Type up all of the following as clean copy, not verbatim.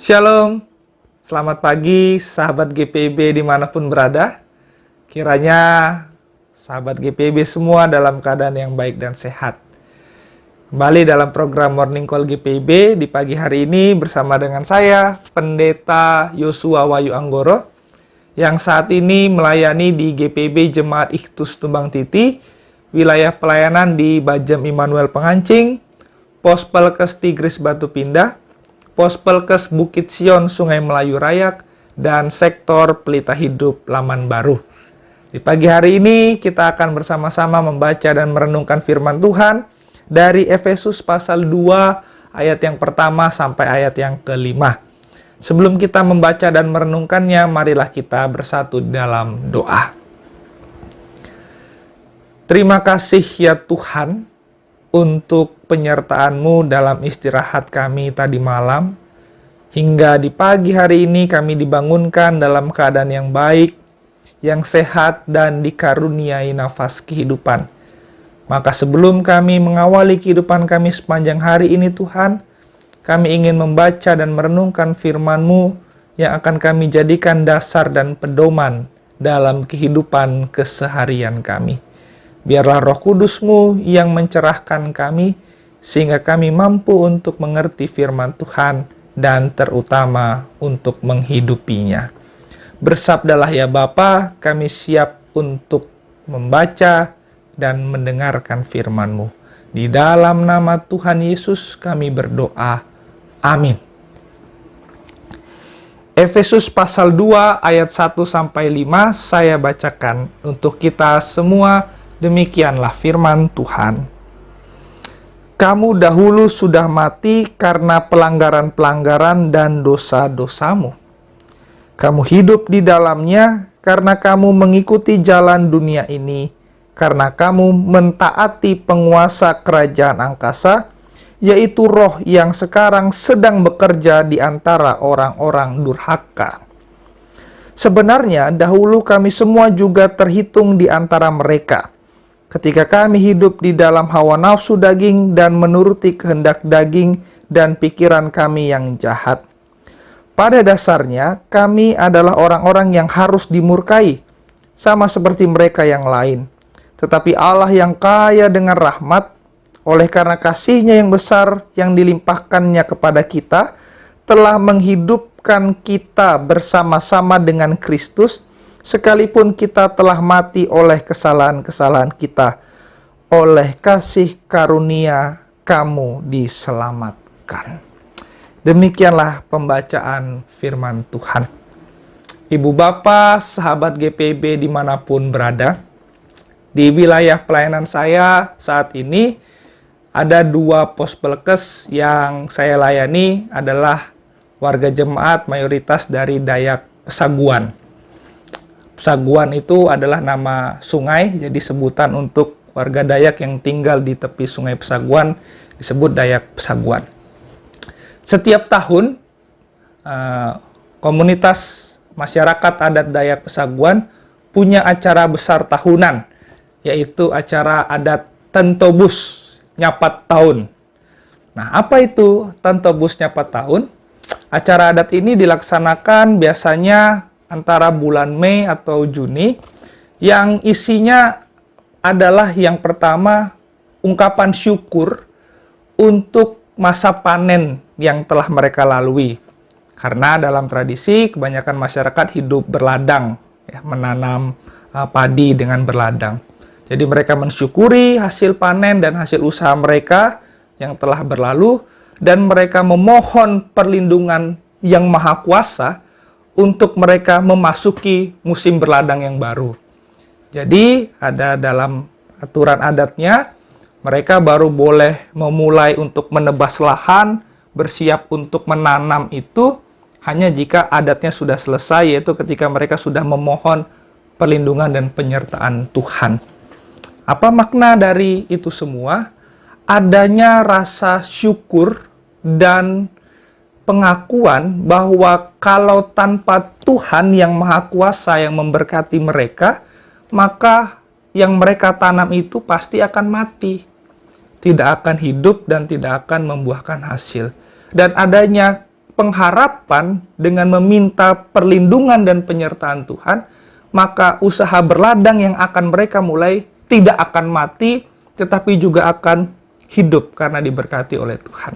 Shalom, selamat pagi sahabat GPIB dimanapun berada. Kiranya sahabat GPIB semua dalam keadaan yang baik dan sehat. Kembali dalam program Morning Call GPIB di pagi hari ini bersama dengan saya, Pendeta Yosua Wahyu Anggoro, yang saat ini melayani di GPIB Jemaat Ikhtus Tumbang Titi, wilayah pelayanan di Bajem Immanuel Pengancing, Pos Pelkes Tigris Batu Pindah, Pos Pelkes Bukit Sion Sungai Melayu Rayak, dan sektor Pelita Hidup Laman Baru. Di pagi hari ini kita akan bersama-sama membaca dan merenungkan firman Tuhan dari Efesus pasal 2 ayat yang pertama sampai ayat yang kelima. Sebelum kita membaca dan merenungkannya, marilah kita bersatu dalam doa. Terima kasih ya Tuhan untuk penyertaan-Mu dalam istirahat kami tadi malam. Hingga di pagi hari ini kami dibangunkan dalam keadaan yang baik, yang sehat, dan dikaruniai nafas kehidupan. Maka sebelum kami mengawali kehidupan kami sepanjang hari ini Tuhan, kami ingin membaca dan merenungkan firman-Mu yang akan kami jadikan dasar dan pedoman dalam kehidupan keseharian kami. Biarlah Roh Kudus-Mu yang mencerahkan kami, sehingga kami mampu untuk mengerti firman Tuhan dan terutama untuk menghidupinya. Bersabdalah ya Bapa, kami siap untuk membaca dan mendengarkan firman-Mu. Di dalam nama Tuhan Yesus kami berdoa. Amin. Efesus pasal 2 ayat 1-5 saya bacakan untuk kita semua. Demikianlah firman Tuhan. Kamu dahulu sudah mati karena pelanggaran-pelanggaran dan dosa-dosamu. Kamu hidup di dalamnya karena kamu mengikuti jalan dunia ini, karena kamu mentaati penguasa kerajaan angkasa, yaitu roh yang sekarang sedang bekerja di antara orang-orang durhaka. Sebenarnya dahulu kami semua juga terhitung di antara mereka, ketika kami hidup di dalam hawa nafsu daging dan menuruti kehendak daging dan pikiran kami yang jahat. Pada dasarnya, kami adalah orang-orang yang harus dimurkai, sama seperti mereka yang lain. Tetapi Allah yang kaya dengan rahmat, oleh karena kasih-Nya yang besar yang dilimpahkannya kepada kita, telah menghidupkan kita bersama-sama dengan Kristus, sekalipun kita telah mati oleh kesalahan-kesalahan kita, oleh kasih karunia kamu diselamatkan. Demikianlah pembacaan firman Tuhan. Ibu Bapa, sahabat GPIB dimanapun berada, di wilayah pelayanan saya saat ini ada 2 pos pelkes yang saya layani adalah warga jemaat mayoritas dari Dayak Pesaguan. Pesaguan itu adalah nama sungai, jadi sebutan untuk warga Dayak yang tinggal di tepi sungai Pesaguan disebut Dayak Pesaguan. Setiap tahun, komunitas masyarakat adat Dayak Pesaguan punya acara besar tahunan, yaitu acara adat Tentobus Nyapat Tahun. Nah, apa itu Tentobus Nyapat Tahun? Acara adat ini dilaksanakan biasanya antara bulan Mei atau Juni, yang isinya adalah yang pertama ungkapan syukur untuk masa panen yang telah mereka lalui. Karena dalam tradisi kebanyakan masyarakat hidup berladang, ya, menanam padi dengan berladang. Jadi mereka mensyukuri hasil panen dan hasil usaha mereka yang telah berlalu, dan mereka memohon perlindungan yang maha kuasa untuk mereka memasuki musim berladang yang baru. Jadi ada dalam aturan adatnya, mereka baru boleh memulai untuk menebas lahan, bersiap untuk menanam itu hanya jika adatnya sudah selesai, yaitu ketika mereka sudah memohon perlindungan dan penyertaan Tuhan. Apa makna dari itu semua? Adanya rasa syukur dan pengakuan bahwa kalau tanpa Tuhan yang Maha Kuasa yang memberkati mereka, maka yang mereka tanam itu pasti akan mati, tidak akan hidup dan tidak akan membuahkan hasil. Dan adanya pengharapan dengan meminta perlindungan dan penyertaan Tuhan, maka usaha berladang yang akan mereka mulai tidak akan mati, tetapi juga akan hidup karena diberkati oleh Tuhan.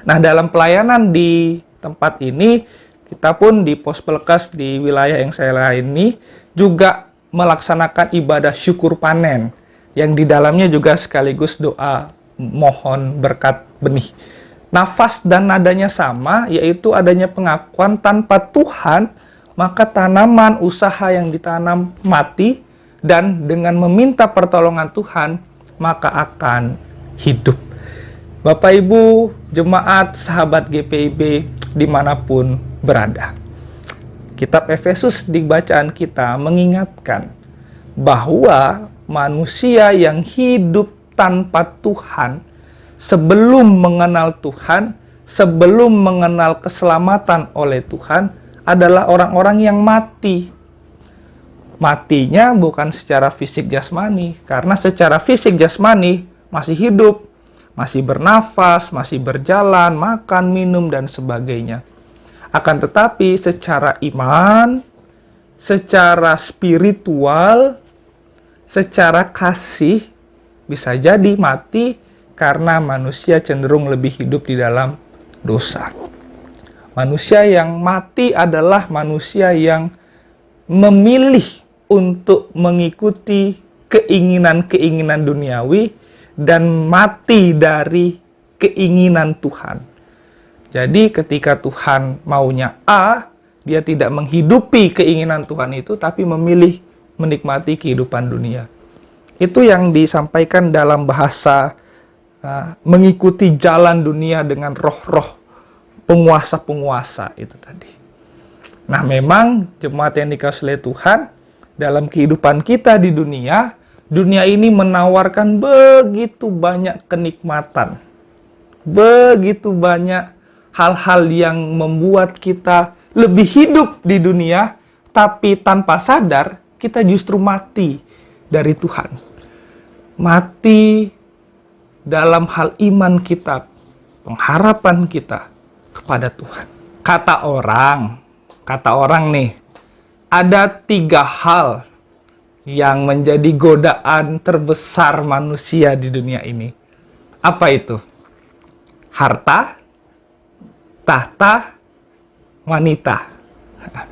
Nah, dalam pelayanan di tempat ini, kita pun di Pos Pelkas di wilayah yang saya layani juga melaksanakan ibadah syukur panen, yang di dalamnya juga sekaligus doa mohon berkat benih. Nafas dan nadanya sama, yaitu adanya pengakuan tanpa Tuhan, maka tanaman usaha yang ditanam mati, dan dengan meminta pertolongan Tuhan, maka akan hidup. Bapak Ibu, jemaat, sahabat GPIB, dimanapun berada. Kitab Efesus di bacaan kita mengingatkan bahwa manusia yang hidup tanpa Tuhan, sebelum mengenal Tuhan, sebelum mengenal keselamatan oleh Tuhan, adalah orang-orang yang mati. Matinya bukan secara fisik jasmani, karena secara fisik jasmani masih hidup, masih bernafas, masih berjalan, makan, minum, dan sebagainya. Akan tetapi secara iman, secara spiritual, secara kasih, bisa jadi mati karena manusia cenderung lebih hidup di dalam dosa. Manusia yang mati adalah manusia yang memilih untuk mengikuti keinginan-keinginan duniawi dan mati dari keinginan Tuhan. Jadi ketika Tuhan maunya A, dia tidak menghidupi keinginan Tuhan itu, tapi memilih menikmati kehidupan dunia. Itu yang disampaikan dalam bahasa mengikuti jalan dunia dengan roh-roh penguasa-penguasa itu tadi. Nah, memang jemaat yang dikasihi oleh Tuhan, dalam kehidupan kita di dunia, dunia ini menawarkan begitu banyak kenikmatan, begitu banyak hal-hal yang membuat kita lebih hidup di dunia, tapi tanpa sadar kita justru mati dari Tuhan. Mati dalam hal iman kita, pengharapan kita kepada Tuhan. Kata orang nih, ada 3 hal yang menjadi godaan terbesar manusia di dunia ini. Apa itu? Harta, tahta, wanita.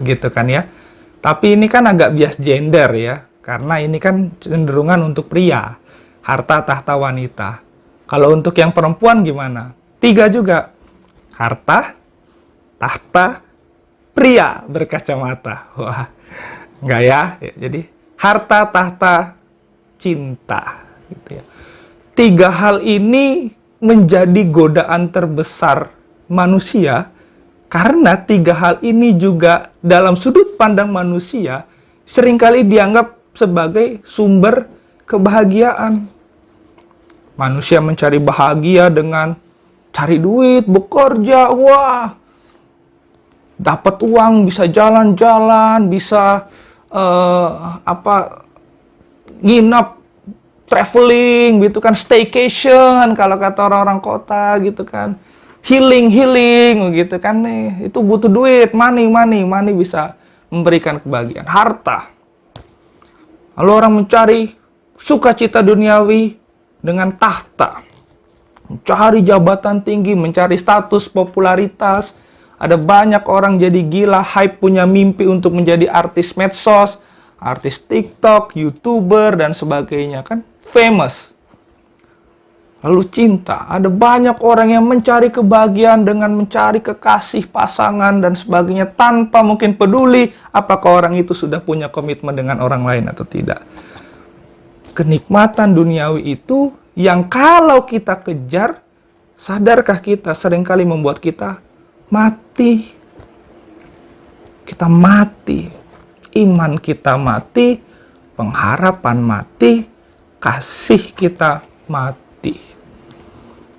Gitu kan ya. Tapi ini kan agak bias gender ya, karena ini kan cenderungan untuk pria. Harta, tahta, wanita. Kalau untuk yang perempuan gimana? 3 juga. Harta, tahta, pria berkacamata. Wah, enggak ya? Jadi harta, tahta, cinta. Gitu ya. 3 hal ini menjadi godaan terbesar manusia, karena 3 hal ini juga dalam sudut pandang manusia seringkali dianggap sebagai sumber kebahagiaan. Manusia mencari bahagia dengan cari duit, bekerja, wah, dapat uang, bisa jalan-jalan, bisa nginap, traveling gitu kan, staycation kalau kata orang-orang kota gitu kan, healing gitu kan nih, itu butuh duit, money bisa memberikan kebahagiaan. Harta, lalu orang mencari sukacita duniawi dengan tahta, mencari jabatan tinggi, mencari status, popularitas. Ada banyak orang jadi gila, hype, punya mimpi untuk menjadi artis medsos, artis TikTok, YouTuber, dan sebagainya kan, famous. Lalu cinta, ada banyak orang yang mencari kebahagiaan dengan mencari kekasih, pasangan, dan sebagainya, tanpa mungkin peduli apakah orang itu sudah punya komitmen dengan orang lain atau tidak. Kenikmatan duniawi itu yang kalau kita kejar, sadarkah kita seringkali membuat kita mati. Kita mati. Iman kita mati, pengharapan mati, kasih kita mati.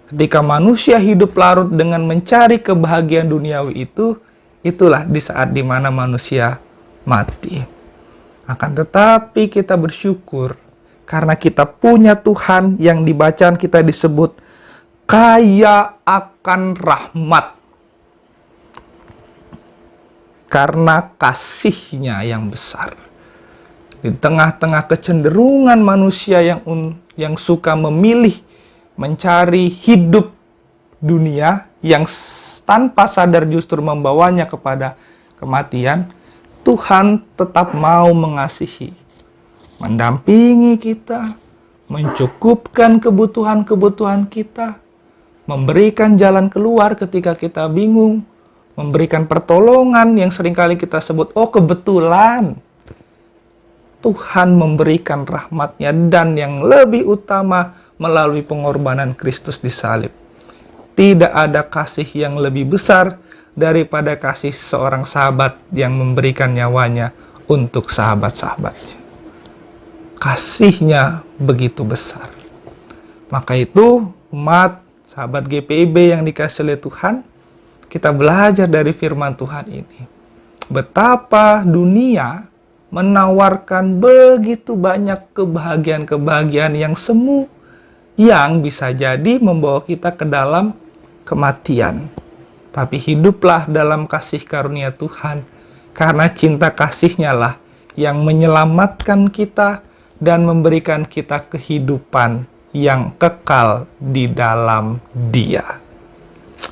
Ketika manusia hidup larut dengan mencari kebahagiaan duniawi itu, itulah di saat dimana manusia mati. Akan tetapi kita bersyukur karena kita punya Tuhan yang di bacaan kita disebut kaya akan rahmat. karena kasih-Nya yang besar. Di tengah-tengah kecenderungan manusia yang suka memilih mencari hidup dunia yang tanpa sadar justru membawanya kepada kematian, Tuhan tetap mau mengasihi, mendampingi kita, mencukupkan kebutuhan-kebutuhan kita, memberikan jalan keluar ketika kita bingung, memberikan pertolongan yang seringkali kita sebut, oh kebetulan. Tuhan memberikan rahmat-Nya dan yang lebih utama melalui pengorbanan Kristus di salib. Tidak ada kasih yang lebih besar daripada kasih seorang sahabat yang memberikan nyawanya untuk sahabat-sahabatnya. Kasih-Nya begitu besar. Maka itu, umat sahabat GPIB yang dikasih oleh Tuhan, kita belajar dari firman Tuhan ini. Betapa dunia menawarkan begitu banyak kebahagiaan-kebahagiaan yang semu, yang bisa jadi membawa kita ke dalam kematian. Tapi hiduplah dalam kasih karunia Tuhan, karena cinta kasih-Nya lah yang menyelamatkan kita dan memberikan kita kehidupan yang kekal di dalam Dia.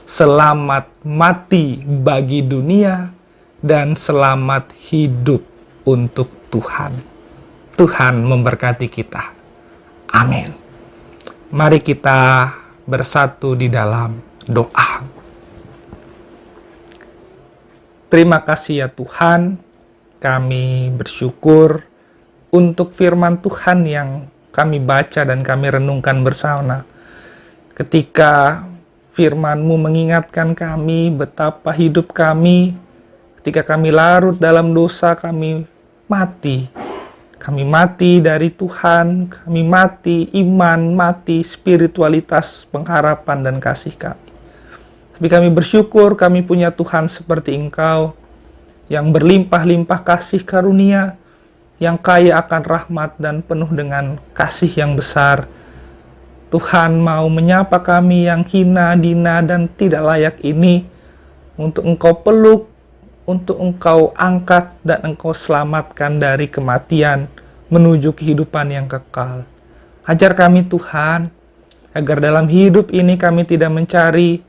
Selamat mati bagi dunia dan selamat hidup untuk Tuhan. Tuhan memberkati kita. Amin. Mari kita bersatu di dalam doa. Terima kasih ya Tuhan, kami bersyukur untuk firman Tuhan yang kami baca dan kami renungkan bersama. Ketika firman-Mu mengingatkan kami betapa hidup kami, ketika kami larut dalam dosa, kami mati. Kami mati dari Tuhan, kami mati iman, mati spiritualitas, pengharapan dan kasih kami. Tapi kami bersyukur kami punya Tuhan seperti Engkau, yang berlimpah-limpah kasih karunia, yang kaya akan rahmat dan penuh dengan kasih yang besar. Tuhan mau menyapa kami yang hina, dina, dan tidak layak ini, untuk Engkau peluk, untuk Engkau angkat, dan Engkau selamatkan dari kematian, menuju kehidupan yang kekal. Ajar kami Tuhan, agar dalam hidup ini kami tidak mencari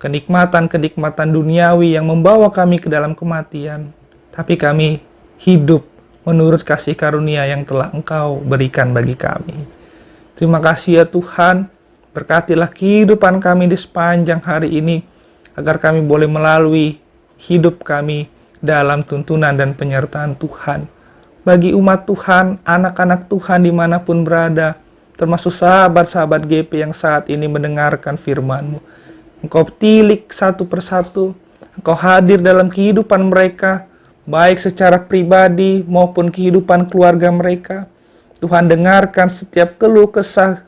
kenikmatan-kenikmatan duniawi yang membawa kami ke dalam kematian, tapi kami hidup menurut kasih karunia yang telah Engkau berikan bagi kami. Terima kasih ya Tuhan, berkatilah kehidupan kami di sepanjang hari ini, agar kami boleh melalui hidup kami dalam tuntunan dan penyertaan Tuhan. Bagi umat Tuhan, anak-anak Tuhan dimanapun berada, termasuk sahabat-sahabat GP yang saat ini mendengarkan firman-Mu, Engkau tilik satu persatu, Engkau hadir dalam kehidupan mereka, baik secara pribadi maupun kehidupan keluarga mereka. Tuhan dengarkan setiap keluh kesah,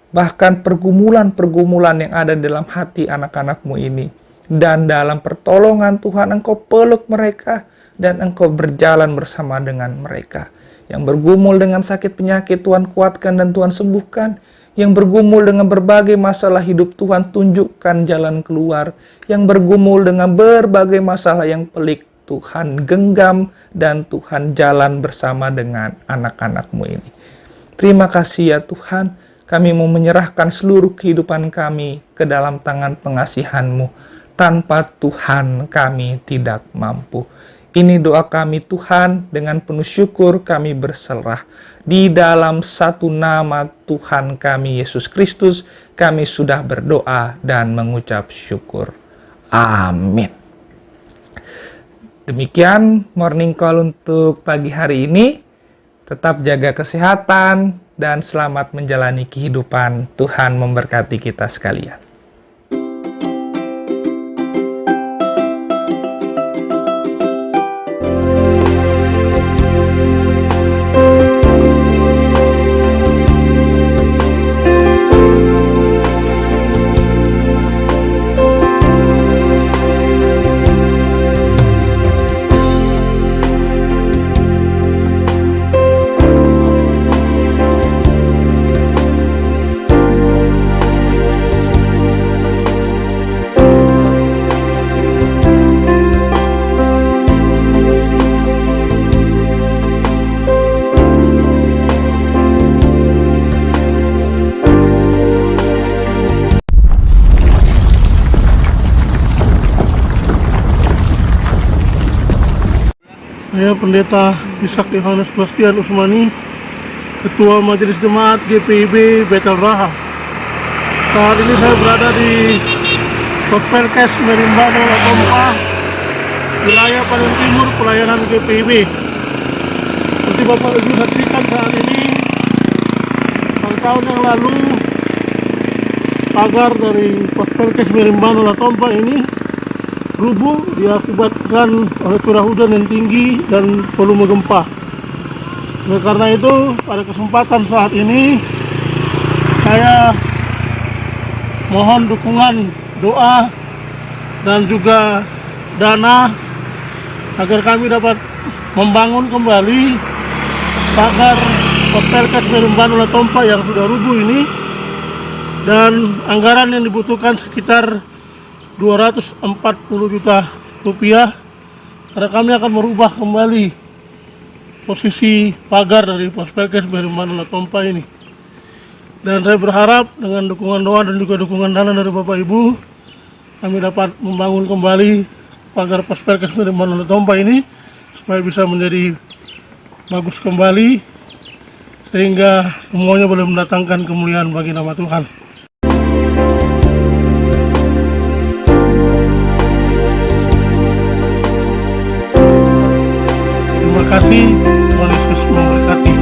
bahkan pergumulan-pergumulan yang ada dalam hati anak-anak-Mu ini. Dan dalam pertolongan Tuhan, Engkau peluk mereka dan Engkau berjalan bersama dengan mereka. Yang bergumul dengan sakit penyakit, Tuhan kuatkan dan Tuhan sembuhkan. Yang bergumul dengan berbagai masalah hidup, Tuhan tunjukkan jalan keluar. Yang bergumul dengan berbagai masalah yang pelik, Tuhan genggam dan Tuhan jalan bersama dengan anak-anak-Mu ini. Terima kasih ya Tuhan, kami mau menyerahkan seluruh kehidupan kami ke dalam tangan pengasihan-Mu. Tanpa Tuhan kami tidak mampu. Ini doa kami Tuhan, dengan penuh syukur kami berserah. Di dalam satu nama Tuhan kami Yesus Kristus, kami sudah berdoa dan mengucap syukur. Amin. Demikian Morning Call untuk pagi hari ini. Tetap jaga kesehatan dan selamat menjalani kehidupan. Tuhan memberkati kita sekalian. Saya Pendeta Ishak Yohanes Bastian Usmani, Ketua Majelis Jemaat GPIB Betel Raha. Saat ini saya berada di Pospelkes Merimbano Latompa, wilayah paling timur pelayanan GPIB. Seperti Bapak Ibu saksikan saat ini, tahun yang lalu pagar dari Pospelkes Merimbano Latompa ini rubuh diakibatkan oleh curah hujan yang tinggi dan volume gempa. Oleh karena itu, pada kesempatan saat ini saya mohon dukungan doa dan juga dana agar kami dapat membangun kembali pagar Pospelkes Merimbano Latompa yang sudah rubuh ini, dan anggaran yang dibutuhkan sekitar 240 juta rupiah, karena kami akan merubah kembali posisi pagar dari Pospelkes Merimbano Latompa ini. Dan saya berharap dengan dukungan doa dan juga dukungan dana dari Bapak Ibu, kami dapat membangun kembali pagar Pospelkes Merimbano Latompa ini supaya bisa menjadi bagus kembali, sehingga semuanya boleh mendatangkan kemuliaan bagi nama Tuhan. Terima kasih, Tuhan Yesus memberkati.